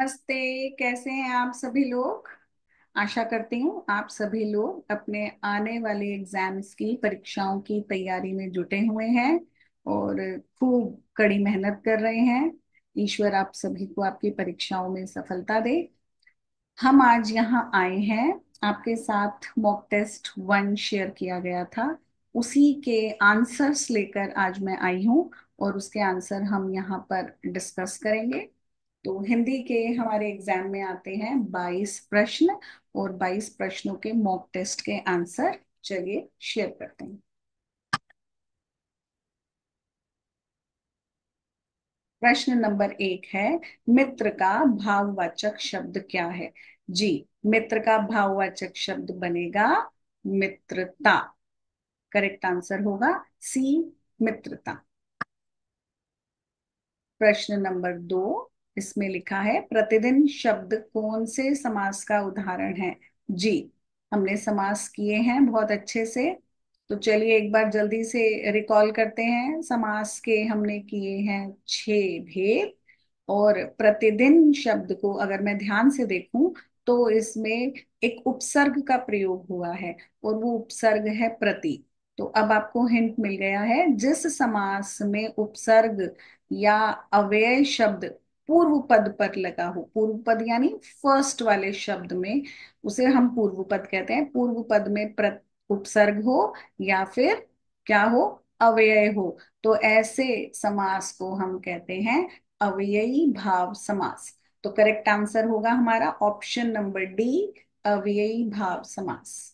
नमस्ते। कैसे हैं आप सभी लोग। आशा करती हूँ आप सभी लोग अपने आने वाले एग्जाम्स की परीक्षाओं की तैयारी में जुटे हुए हैं और खूब कड़ी मेहनत कर रहे हैं। ईश्वर आप सभी को आपकी परीक्षाओं में सफलता दे। हम आज यहाँ आए हैं, आपके साथ मॉक टेस्ट 1 शेयर किया गया था, उसी के आंसर्स लेकर आज मैं आई हूँ और उसके आंसर हम यहाँ पर डिस्कस करेंगे। तो हिंदी के हमारे एग्जाम में आते हैं 22 प्रश्न और 22 प्रश्नों के मॉक टेस्ट के आंसर चलिए शेयर करते हैं। प्रश्न नंबर 1 है, मित्र का भाववाचक शब्द क्या है। जी, मित्र का भाववाचक शब्द बनेगा मित्रता। करेक्ट आंसर होगा सी, मित्रता। प्रश्न नंबर 2, इसमें लिखा है प्रतिदिन शब्द कौन से समास का उदाहरण है। जी, हमने समास किए हैं बहुत अच्छे से। तो चलिए एक बार जल्दी से रिकॉल करते हैं। समास के हमने किए हैं 6 भेद। और प्रतिदिन शब्द को अगर मैं ध्यान से देखूं तो इसमें एक उपसर्ग का प्रयोग हुआ है और वो उपसर्ग है प्रति। तो अब आपको हिंट मिल गया है, जिस समास में उपसर्ग या अव्यय शब्द पूर्व पद पर लगा हो, पूर्व पद यानी फर्स्ट वाले शब्द में, उसे हम पूर्व पद कहते हैं। पूर्व पद में उपसर्ग हो या फिर क्या हो, अव्यय हो, तो ऐसे समास को हम कहते हैं अव्ययी भाव समास। तो करेक्ट आंसर होगा हमारा ऑप्शन नंबर डी, अव्ययी भाव समास।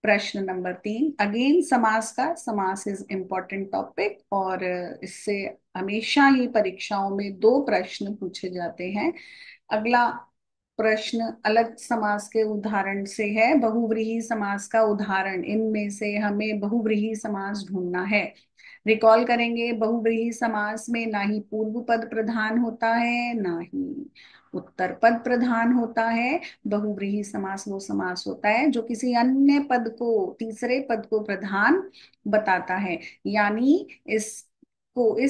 प्रश्न नंबर 3, अगेन समास का, समास इज इम्पोर्टेंट टॉपिक और इससे हमेशा ही परीक्षाओं में 2 प्रश्न पूछे जाते हैं। अगला प्रश्न अलग समास के उदाहरण से है, बहुव्रीहि समास का उदाहरण। इनमें से हमें बहुव्रीहि समास ढूंढना है। रिकॉल करेंगे, बहुव्रीहि समास में ना ही पूर्व पद प्रधान होता है ना ही उत्तर पद प्रधान होता है। बहुव्रीहि समास वो समास होता है जो किसी अन्य पद को, तीसरे पद को प्रधान बताता है। यानी इस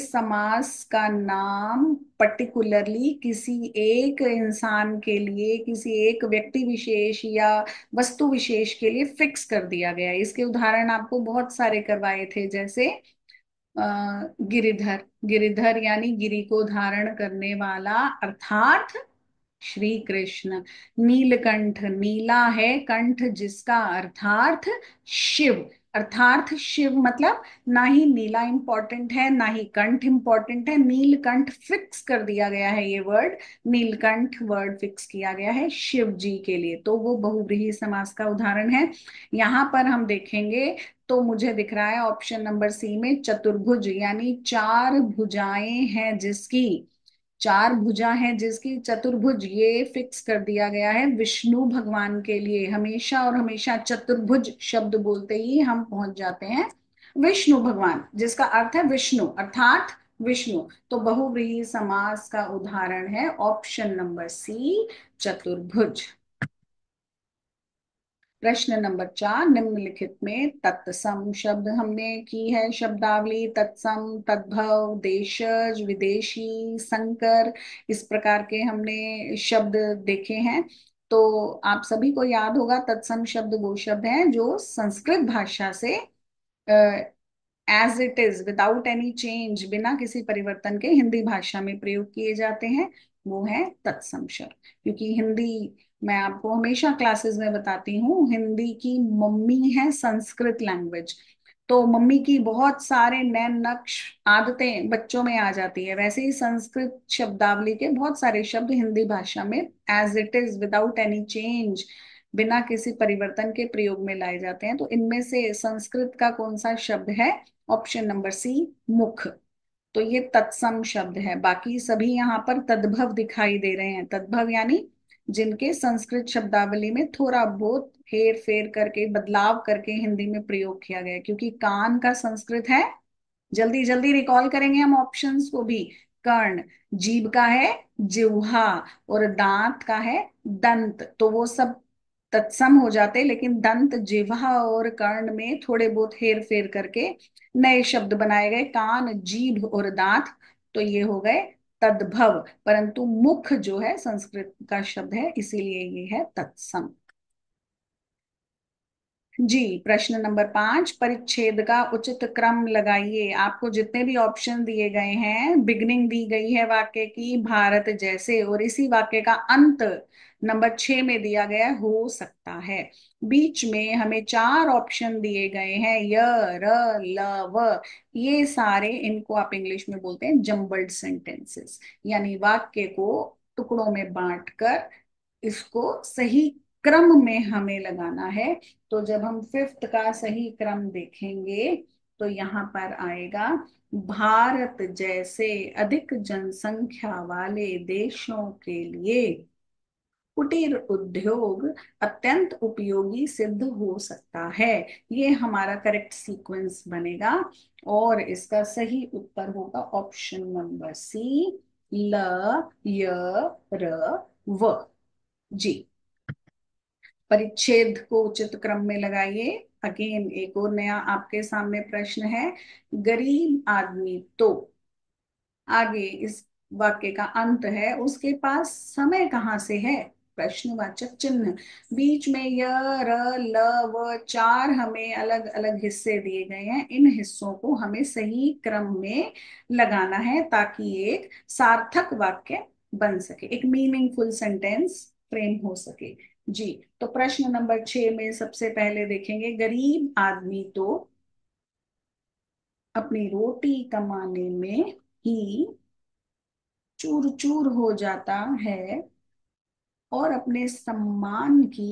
समास का नाम पर्टिकुलरली किसी एक इंसान के लिए, किसी एक व्यक्ति विशेष या वस्तु विशेष के लिए फिक्स कर दिया गया है। इसके उदाहरण आपको बहुत सारे करवाए थे, जैसे गिरिधर। गिरिधर यानी गिरि को धारण करने वाला, अर्थात श्री कृष्ण। नीलकंठ, नीला है कंठ जिसका, अर्थात शिव। अर्थात शिव मतलब ना ही नीला इंपॉर्टेंट है ना ही कंठ इंपॉर्टेंट है, नीलकंठ फिक्स कर दिया गया है। ये वर्ड नीलकंठ वर्ड फिक्स किया गया है शिव जी के लिए, तो वो बहुव्रीहि समास का उदाहरण है। यहाँ पर हम देखेंगे तो मुझे दिख रहा है ऑप्शन नंबर सी में चतुर्भुज, यानी 4 भुजाएं हैं जिसकी, 4 भुजा है जिसकी, चतुर्भुज ये फिक्स कर दिया गया है विष्णु भगवान के लिए। हमेशा और हमेशा चतुर्भुज शब्द बोलते ही हम पहुंच जाते हैं विष्णु भगवान, जिसका अर्थ है विष्णु, अर्थात विष्णु। तो बहुव्रीहि समास का उदाहरण है ऑप्शन नंबर सी, चतुर्भुज। प्रश्न नंबर 4, निम्नलिखित में तत्सम शब्द हमने की है शब्दावली। तत्सम, तद्भव, देशज, विदेशी, संकर, इस प्रकार के हमने शब्द देखे हैं। तो आप सभी को याद होगा तत्सम शब्द वो शब्द हैं जो संस्कृत भाषा से as it is, without any change, बिना किसी परिवर्तन के हिंदी भाषा में प्रयोग किए जाते हैं, वो है तत्सम शब्द। क्योंकि हिंदी, मैं आपको हमेशा क्लासेस में बताती हूँ, हिंदी की मम्मी है संस्कृत लैंग्वेज। तो मम्मी की बहुत सारे नए नक्श आदतें बच्चों में आ जाती है, वैसे ही संस्कृत शब्दावली के बहुत सारे शब्द हिंदी भाषा में as it is, without any change, बिना किसी परिवर्तन के प्रयोग में लाए जाते हैं। तो इनमें से संस्कृत का कौन सा शब्द है, ऑप्शन नंबर सी, मुख। तो ये तत्सम शब्द है। बाकी सभी यहाँ पर तद्भव दिखाई दे रहे हैं। तद्भव यानी जिनके संस्कृत शब्दावली में थोड़ा बहुत हेर फेर करके, बदलाव करके हिंदी में प्रयोग किया गया है। क्योंकि कान का संस्कृत है, जल्दी जल्दी रिकॉल करेंगे हम ऑप्शंस को भी। कर्ण, जीभ का है जिह्वा, और दांत का है दंत। तो वो सब तत्सम हो जाते, लेकिन दंत, जिह्वा और कर्ण में थोड़े बहुत हेर फेर करके नए शब्द बनाए गए, कान, जीभ और दांत। तो ये हो गए तद्भव, परंतु मुख जो है संस्कृत का शब्द है, इसीलिए ये है तत्सम। जी, प्रश्न नंबर 5, परिच्छेद का उचित क्रम लगाइए। आपको जितने भी ऑप्शन दिए गए हैं, बिगनिंग दी गई है वाक्य की भारत जैसे, और इसी वाक्य का अंत नंबर 6 में दिया गया है, हो सकता है। बीच में हमें 4 ऑप्शन दिए गए हैं, य, र, ल, व। ये सारे, इनको आप इंग्लिश में बोलते हैं जम्बल्ड सेंटेंसेस, यानी वाक्य को टुकड़ों में बांटकर इसको सही क्रम में हमें लगाना है। तो जब हम फिफ्थ का सही क्रम देखेंगे तो यहाँ पर आएगा, भारत जैसे अधिक जनसंख्या वाले देशों के लिए कुटीर उद्योग अत्यंत उपयोगी सिद्ध हो सकता है। ये हमारा करेक्ट सीक्वेंस बनेगा, और इसका सही उत्तर होगा ऑप्शन नंबर सी, ल, य, र, व। जी, परिच्छेद को उचित क्रम में लगाइए। अगेन एक और नया आपके सामने प्रश्न है, गरीब आदमी तो, आगे इस वाक्य का अंत है, उसके पास समय कहाँ से है, प्रश्नवाचक चिन्ह। बीच में य, र, ल, व, 4 हमें अलग अलग हिस्से दिए गए हैं। इन हिस्सों को हमें सही क्रम में लगाना है ताकि एक सार्थक वाक्य बन सके, एक मीनिंगफुल सेंटेंस फ्रेम हो सके। जी, तो प्रश्न नंबर 6 में सबसे पहले देखेंगे, गरीब आदमी तो अपनी रोटी कमाने में ही चूर चूर हो जाता है, और अपने सम्मान की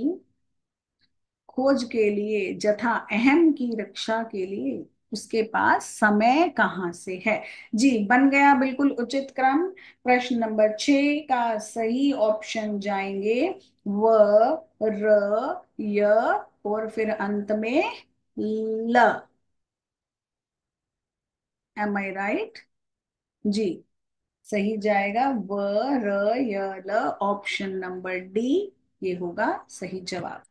खोज के लिए, जथा अहम की रक्षा के लिए उसके पास समय कहाँ से है। जी, बन गया बिल्कुल उचित क्रम। प्रश्न नंबर 6 का सही ऑप्शन जाएंगे व, र, य, और फिर अंत में ल। एम आई राइट? जी, सही जाएगा व, र, य, ल, ऑप्शन नंबर डी, ये होगा सही जवाब।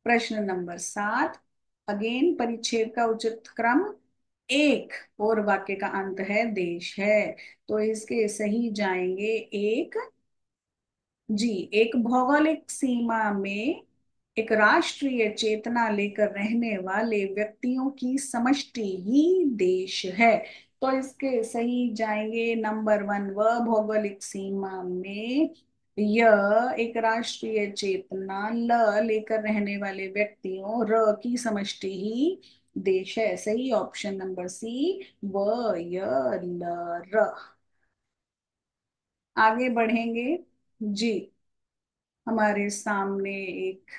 प्रश्न नंबर 7, अगेन परिच्छेद का उचित क्रम, एक और वाक्य का अंत है देश है, तो इसके सही जाएंगे एक। जी, एक भौगोलिक सीमा में एक राष्ट्रीय चेतना लेकर रहने वाले व्यक्तियों की समष्टि ही देश है, तो इसके सही जाएंगे नंबर 1, व भौगोलिक सीमा में, य एक राष्ट्रीय चेतना, ल लेकर रहने वाले व्यक्तियों, र की समष्टि ही देश है। सही ऑप्शन नंबर सी, व, य, ल, र। आगे बढ़ेंगे। जी, हमारे सामने एक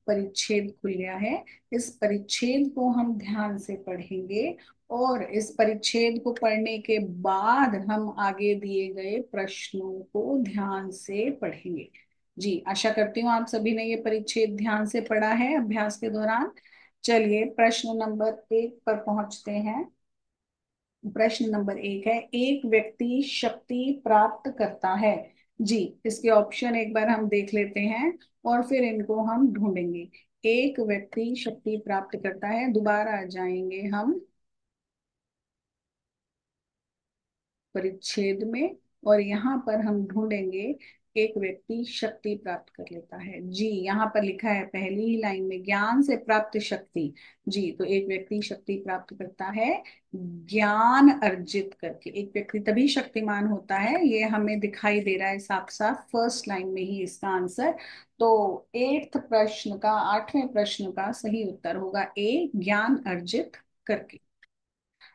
परिच्छेद खुल गया है। इस परिच्छेद को हम ध्यान से पढ़ेंगे, और इस परिच्छेद को पढ़ने के बाद हम आगे दिए गए प्रश्नों को ध्यान से पढ़ेंगे। जी, आशा करती हूँ आप सभी ने ये परिच्छेद ध्यान से पढ़ा है अभ्यास के दौरान। चलिए प्रश्न नंबर 1 पर पहुंचते हैं। प्रश्न नंबर 1 है, एक व्यक्ति शक्ति प्राप्त करता है। जी, इसके ऑप्शन एक बार हम देख लेते हैं, और फिर इनको हम ढूंढेंगे। एक व्यक्ति शक्ति प्राप्त करता है, दोबारा जाएंगे हम परिच्छेद में, और यहाँ पर हम ढूंढेंगे एक व्यक्ति शक्ति प्राप्त कर लेता है। जी, यहाँ पर लिखा है पहली ही लाइन में, ज्ञान से प्राप्त शक्ति। जी, तो एक व्यक्ति शक्ति प्राप्त करता है ज्ञान अर्जित करके। एक व्यक्ति तभी शक्तिमान होता है, ये हमें दिखाई दे रहा है साफ साफ फर्स्ट लाइन में ही इसका आंसर। तो 8th प्रश्न का, 8वें प्रश्न का सही उत्तर होगा ए, ज्ञान अर्जित करके।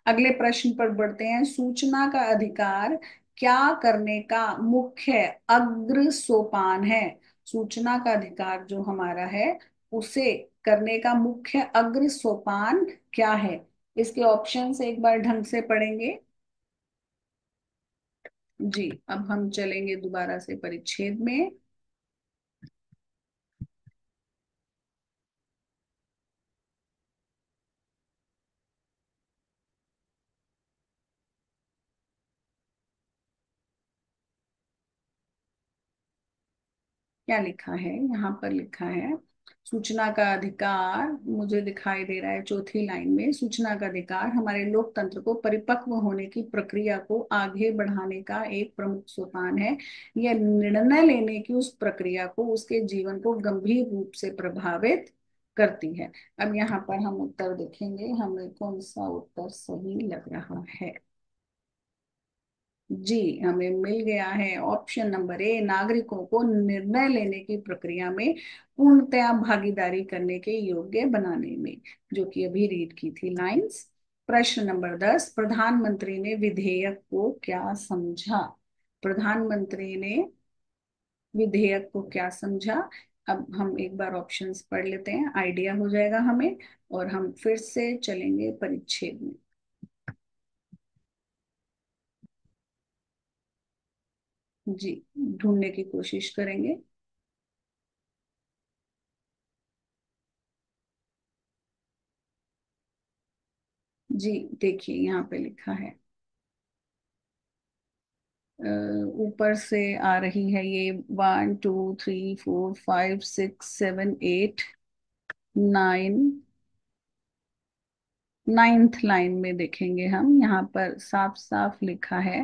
अगले प्रश्न पर बढ़ते हैं, सूचना का अधिकार क्या करने का मुख्य अग्र सोपान है। सूचना का अधिकार जो हमारा है, उसे करने का मुख्य अग्र सोपान क्या है। इसके ऑप्शन से एक बार ढंग से पढ़ेंगे। जी, अब हम चलेंगे दोबारा से परिच्छेद में। क्या लिखा है, यहाँ पर लिखा है, सूचना का अधिकार मुझे दिखाई दे रहा है चौथी लाइन में, सूचना का अधिकार हमारे लोकतंत्र को परिपक्व होने की प्रक्रिया को आगे बढ़ाने का एक प्रमुख सोपान है। यह निर्णय लेने की उस प्रक्रिया को, उसके जीवन को गंभीर रूप से प्रभावित करती है। अब यहाँ पर हम उत्तर देखेंगे, हमें कौन सा उत्तर सही लग रहा है। जी, हमें मिल गया है ऑप्शन नंबर ए, नागरिकों को निर्णय लेने की प्रक्रिया में पूर्णतया भागीदारी करने के योग्य बनाने में, जो कि अभी रीड की थी लाइंस। प्रश्न नंबर 10, प्रधानमंत्री ने विधेयक को क्या समझा। प्रधानमंत्री ने विधेयक को क्या समझा। अब हम एक बार ऑप्शंस पढ़ लेते हैं, आइडिया हो जाएगा हमें, और हम फिर से चलेंगे परिच्छेद में। जी, ढूंढने की कोशिश करेंगे। जी, देखिए यहाँ पे लिखा है, अ, ऊपर से आ रही है ये, 1 2 3 4 5 6 7 8 9, नाइन्थ लाइन में देखेंगे हम, यहाँ पर साफ साफ लिखा है,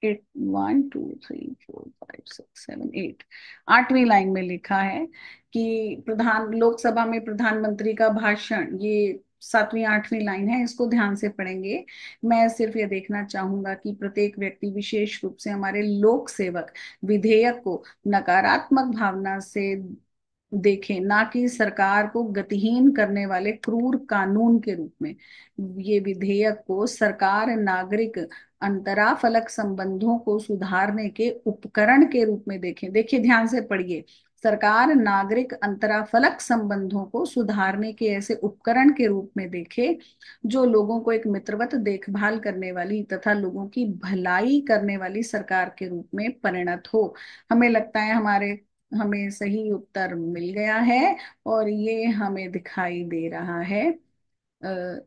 1 2 3 4 5 6 7 8, आठवीं लाइन में लिखा है कि प्रधान लोकसभा में प्रधानमंत्री का भाषण, ये सातवीं आठवीं लाइन है, इसको ध्यान से पढ़ेंगे। मैं सिर्फ ये देखना चाहूंगा कि प्रत्येक व्यक्ति, विशेष रूप से हमारे लोक सेवक, विधेयक को नकारात्मक भावना से देखें, ना कि सरकार को गतिहीन करने वाले क्रूर कानून के रूप में। ये विधेयक को सरकार नागरिक अंतराफलक संबंधों को सुधारने के उपकरण के रूप में देखें। देखिए, ध्यान से पढ़िए, सरकार नागरिक अंतराफलक संबंधों को सुधारने के ऐसे उपकरण के रूप में देखे, जो लोगों को एक मित्रवत देखभाल करने वाली तथा लोगों की भलाई करने वाली सरकार के रूप में परिणत हो। हमें लगता है हमें सही उत्तर मिल गया है, और ये हमें दिखाई दे रहा है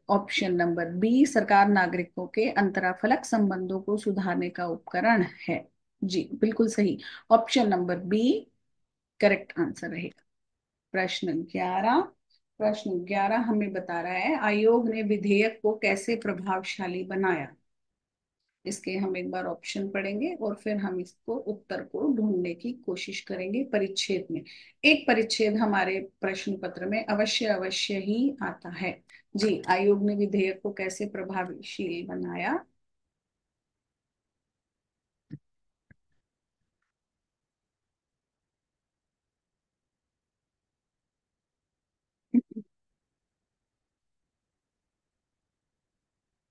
ऑप्शन नंबर बी, सरकार नागरिकों के अंतराफलक संबंधों को सुधारने का उपकरण है। जी, बिल्कुल सही, option number B correct answer रहेगा। प्रश्न 11 हमें बता रहा है, आयोग ने विधेयक को कैसे प्रभावशाली बनाया। इसके हम एक बार ऑप्शन पढ़ेंगे और फिर हम इसको उत्तर को ढूंढने की कोशिश करेंगे परिच्छेद में। एक परिच्छेद हमारे प्रश्न पत्र में अवश्य अवश्य ही आता है। जी, आयोग ने विधेयक को कैसे प्रभावशील बनाया।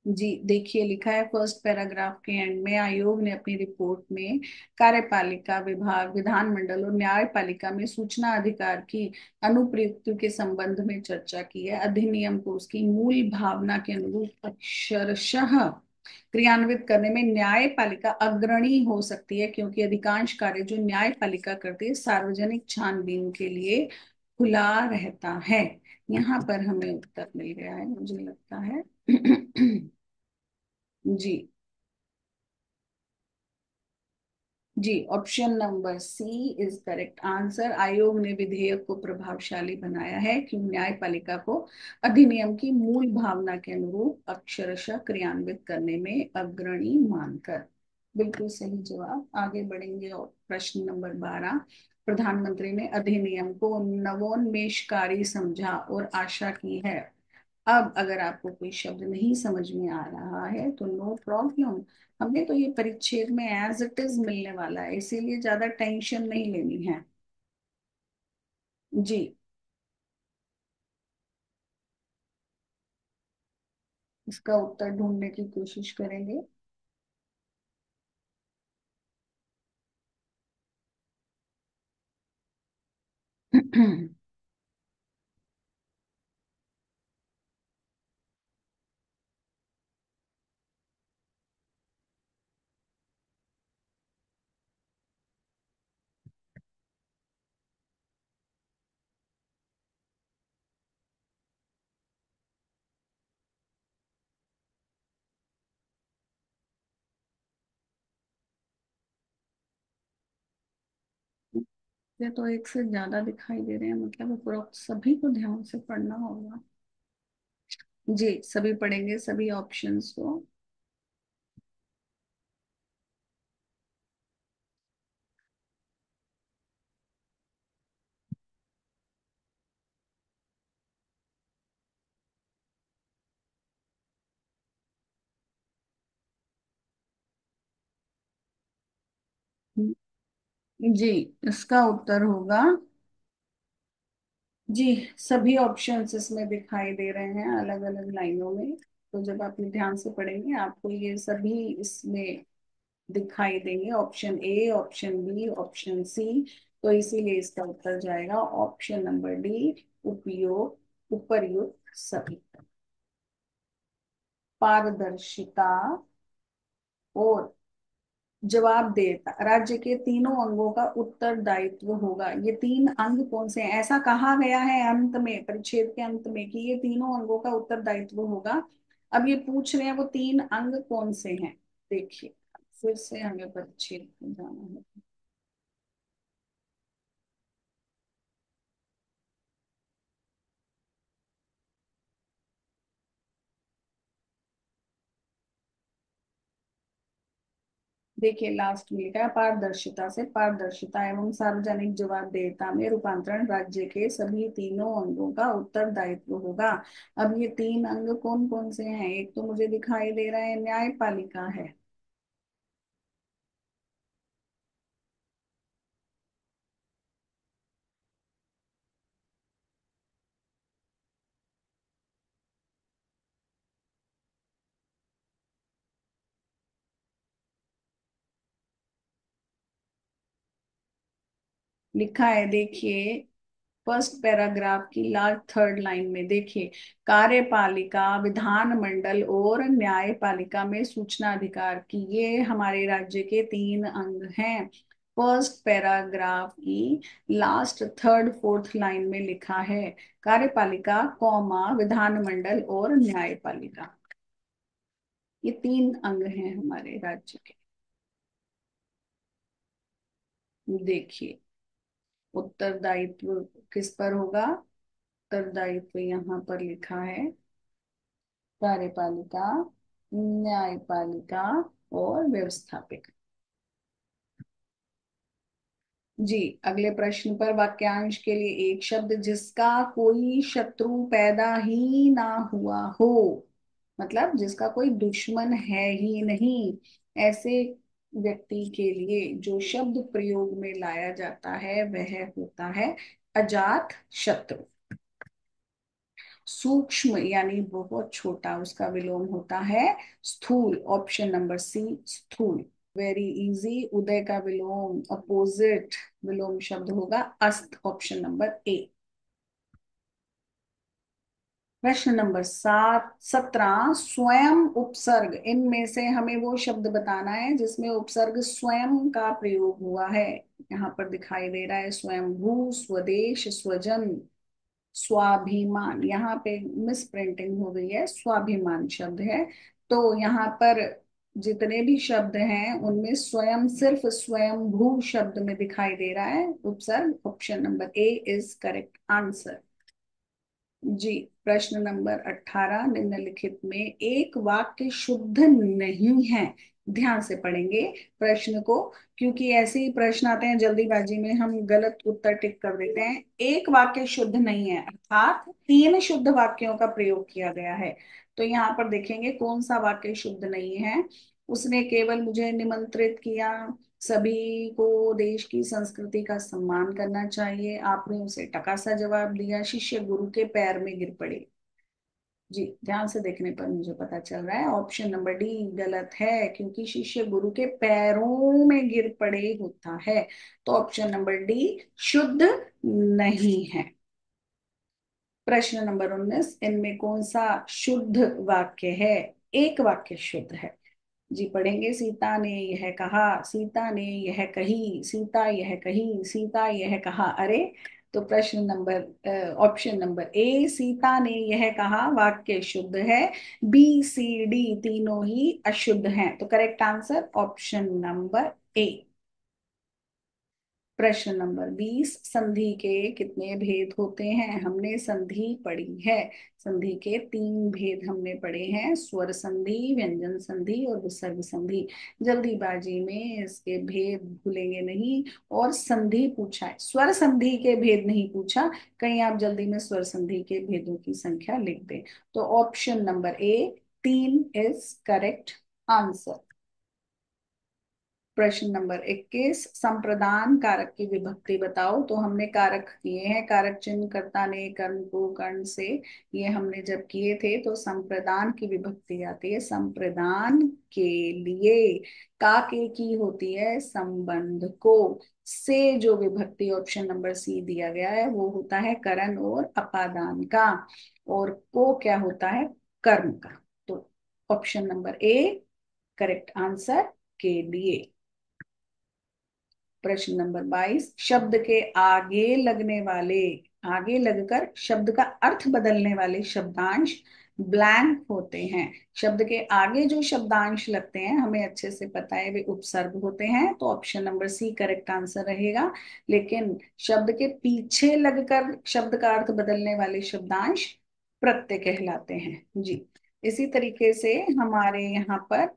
जी, देखिए लिखा है फर्स्ट पैराग्राफ के एंड में, आयोग ने अपनी रिपोर्ट में कार्यपालिका विभाग, विधानमंडल और न्यायपालिका में सूचना अधिकार की अनुप्रयुक्ति के संबंध में चर्चा की है। अधिनियम को उसकी मूल भावना के अनुरूप अक्षरशः क्रियान्वित करने में न्यायपालिका अग्रणी हो सकती है, क्योंकि अधिकांश कार्य जो न्यायपालिका करती है सार्वजनिक छानबीन के लिए खुला रहता है। यहाँ पर हमें उत्तर मिल गया है, मुझे लगता है। जी, जी, option number C is correct answer. आयोग ने विधेयक को प्रभावशाली बनाया है कि न्यायपालिका को अधिनियम की मूल भावना के अनुरूप अक्षरशः क्रियान्वित करने में अग्रणी मानकर। बिल्कुल सही जवाब। आगे बढ़ेंगे और प्रश्न नंबर 12, प्रधानमंत्री ने अधिनियम को नवोन्मेषकारी समझा और आशा की है। अब अगर आपको कोई शब्द नहीं समझ में आ रहा है तो नो प्रॉब्लम, हमें तो ये परिच्छेद में एज इट इज मिलने वाला है, इसीलिए ज्यादा टेंशन नहीं लेनी है। जी, इसका उत्तर ढूंढने की कोशिश करेंगे। ये तो एक से ज्यादा दिखाई दे रहे हैं, मतलब उपरोक्त सभी को ध्यान से पढ़ना होगा। जी, सभी पढ़ेंगे सभी ऑप्शंस को। जी, इसका उत्तर होगा, जी, सभी ऑप्शंस इसमें दिखाई दे रहे हैं अलग अलग लाइनों में। तो जब आप ये ध्यान से पढ़ेंगे आपको ये सभी इसमें दिखाई देंगे, option A, option B, option C. तो इसीलिए इसका उत्तर जाएगा ऑप्शन नंबर डी, उपयोग, उपर्युक्त सभी। पारदर्शिता और जवाबदेहिता राज्य के तीनों अंगों का उत्तरदायित्व होगा। ये तीन अंग कौन से हैं? ऐसा कहा गया है अंत में, परिच्छेद के अंत में, कि ये तीनों अंगों का उत्तरदायित्व होगा। अब ये पूछ रहे हैं वो तीन अंग कौन से हैं। देखिए, फिर से हमें परिच्छेद में जाना है। देखिए, लास्ट में लिखा है पारदर्शिता से पारदर्शिता एवं सार्वजनिक जवाबदेहिता में रूपांतरण राज्य के सभी तीनों अंगों का उत्तरदायित्व होगा। अब ये तीन अंग कौन कौन से हैं? एक तो मुझे दिखाई दे रहा है न्यायपालिका है। लिखा है, देखिए, फर्स्ट पैराग्राफ की लास्ट थर्ड लाइन में देखिए, कार्यपालिका, विधानमंडल और न्यायपालिका में सूचना अधिकार की, ये हमारे राज्य के तीन अंग हैं। फर्स्ट पैराग्राफ की लास्ट थर्ड फोर्थ लाइन में लिखा है कार्यपालिका, कौमा, विधानमंडल और न्यायपालिका, ये तीन अंग हैं हमारे राज्य के। देखिए, उत्तरदायित्व किस पर होगा? उत्तरदायित्व यहाँ पर लिखा है कार्यपालिका, न्यायपालिका और व्यवस्थापिका। जी, अगले प्रश्न पर वाक्यांश के लिए एक शब्द जिसका कोई शत्रु पैदा ही ना हुआ हो, मतलब जिसका कोई दुश्मन है ही नहीं, ऐसे व्यक्ति के लिए जो शब्द प्रयोग में लाया जाता है वह होता है अजात शत्रु। सूक्ष्म यानी बहुत छोटा, उसका विलोम होता है स्थूल, ऑप्शन नंबर सी, स्थूल। वेरी इजी, उदय का विलोम, अपोजिट विलोम शब्द होगा अस्त, ऑप्शन नंबर ए। प्रश्न नंबर 17, स्वयं उपसर्ग, इनमें से हमें वो शब्द बताना है जिसमें उपसर्ग स्वयं का प्रयोग हुआ है। यहाँ पर दिखाई दे रहा है स्वयंभू, स्वदेश, स्वजन, स्वाभिमान। यहाँ पे मिस प्रिंटिंग हो गई है, स्वाभिमान शब्द है। तो यहाँ पर जितने भी शब्द हैं उनमें स्वयं सिर्फ स्वयंभू शब्द में दिखाई दे रहा है उपसर्ग, option number A is correct answer. जी, प्रश्न नंबर 18, निम्नलिखित में एक वाक्य शुद्ध नहीं है। ध्यान से पढ़ेंगे प्रश्न को, क्योंकि ऐसे ही प्रश्न आते हैं जल्दीबाजी में हम गलत उत्तर टिक कर देते हैं। एक वाक्य शुद्ध नहीं है अर्थात तीन शुद्ध वाक्यों का प्रयोग किया गया है। तो यहाँ पर देखेंगे कौन सा वाक्य शुद्ध नहीं है। उसने केवल मुझे निमंत्रित किया, सभी को देश की संस्कृति का सम्मान करना चाहिए, आपने उसे टका सा जवाब दिया, शिष्य गुरु के पैर में गिर पड़े। जी, ध्यान से देखने पर मुझे पता चल रहा है ऑप्शन नंबर डी गलत है, क्योंकि शिष्य गुरु के पैरों में गिर पड़े होता है। तो ऑप्शन नंबर डी शुद्ध नहीं है। प्रश्न नंबर 19, इनमें कौन सा शुद्ध वाक्य है? एक वाक्य शुद्ध है। जी, पढ़ेंगे, सीता ने यह कहा, सीता ने यह कही, सीता यह कही, सीता यह कहा। अरे, तो प्रश्न नंबर ऑप्शन नंबर ए, सीता ने यह कहा वाक्य शुद्ध है, बी सी डी तीनों ही अशुद्ध हैं। तो करेक्ट आंसर ऑप्शन नंबर ए। प्रश्न नंबर 20, संधि के कितने भेद होते हैं? हमने संधि पढ़ी है। संधि के 3 भेद हमने पढ़े हैं, स्वर संधि, व्यंजन संधि और विसर्ग संधि। जल्दीबाजी में इसके भेद भूलेंगे नहीं। और संधि पूछा है, स्वर संधि के भेद नहीं पूछा। कहीं आप जल्दी में स्वर संधि के भेदों की संख्या लिख दें। तो option number A 3 is correct answer. प्रश्न नंबर 21, संप्रदान कारक की विभक्ति बताओ। तो हमने कारक किए हैं, कारक चिन्ह कर्ता ने कर्म को कर्ण से, ये हमने जब किए थे तो संप्रदान की विभक्ति आती है। संप्रदान के लिए का के की होती है संबंध को, से जो विभक्ति ऑप्शन नंबर सी दिया गया है वो होता है करण और अपादान का, और को क्या होता है कर्म का। तो option number A correct answer के लिए। प्रश्न नंबर 22, शब्द के आगे लगने वाले, आगे लगकर शब्द का अर्थ बदलने वाले शब्दांश ब्लैंक होते हैं। शब्द के आगे जो शब्दांश लगते हैं हमें अच्छे से पता है वे उपसर्ग होते हैं, तो option number C correct answer रहेगा। लेकिन शब्द के पीछे लगकर शब्द का अर्थ बदलने वाले शब्दांश प्रत्यय कहलाते हैं जी। इसी तरीके से हमारे यहाँ पर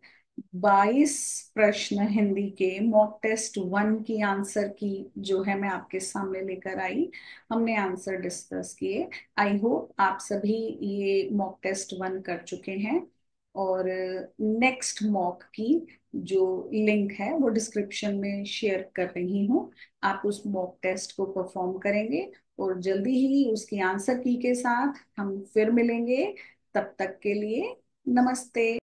22 प्रश्न हिंदी के मॉक टेस्ट 1 की आंसर की जो है मैं आपके सामने लेकर आई। हमने आंसर डिस्कस किए। आई होप आप सभी ये मॉक टेस्ट 1 कर चुके हैं। और नेक्स्ट मॉक की जो लिंक है वो डिस्क्रिप्शन में शेयर कर रही हूँ। आप उस मॉक टेस्ट को परफॉर्म करेंगे और जल्दी ही उसकी आंसर की के साथ हम फिर मिलेंगे। तब तक के लिए नमस्ते।